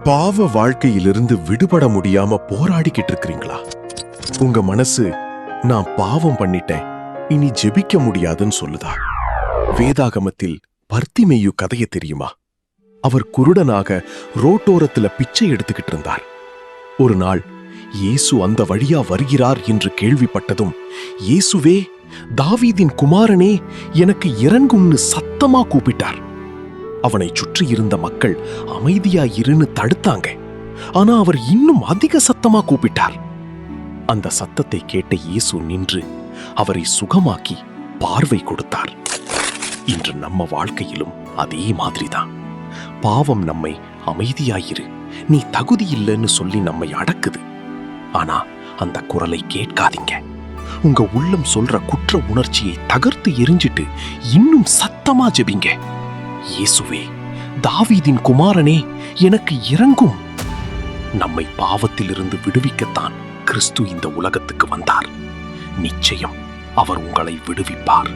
பாவ வாழ்க்கையிலிருந்து விடுபட முடியாம போராடிக்கிட்டு இருக்கிறீங்களா? உங்க மனசு நான் பாவம் பண்ணிட்டேன், இனி ஜெபிக்க முடியாதுன்னு சொல்லுதா? வேதாகமத்தில் பர்த்திமேயு கதைய தெரியுமா? அவர் குருடனாக ரோட்டோரத்துல பிச்சை எடுத்துக்கிட்டு இருந்தார். ஒரு நாள் இயேசு அந்த வழியா வருகிறார் என்று கேள்விப்பட்டதும், இயேசுவே, தாவீதின் குமாரனே, எனக்கு இறங்கும்னு சத்தமா கூப்பிட்டார். அவனை சுற்றி இருந்த மக்கள் அமைதியாயிருன்னு தடுத்தாங்க. ஆனா அவர் இன்னும் அதிக சத்தமா கூப்பிட்டார். அந்த சத்தத்தை கேட்ட இயேசு நின்று அவரை சுகமாக்கி பார்வை கொடுத்தார். இன்று நம்ம வாழ்க்கையிலும் அதே மாதிரிதான். பாவம் நம்மை அமைதியாயிரு, நீ தகுதி இல்லைன்னு சொல்லி நம்மை அடக்குது. ஆனா அந்த குரலை கேட்காதீங்க. உங்க உள்ளம் சொல்ற குற்ற உணர்ச்சியை தகர்த்து எரிஞ்சிட்டு இன்னும் சத்தமா ஜெபிங்க. இயேசுவே, தாவீதின் குமாரனே, எனக்கு இறங்கும். நம்மை பாவத்திலிருந்து விடுவிக்கத்தான் கிறிஸ்து இந்த உலகத்துக்கு வந்தார். நிச்சயம் அவர் உங்களை விடுவிப்பார்.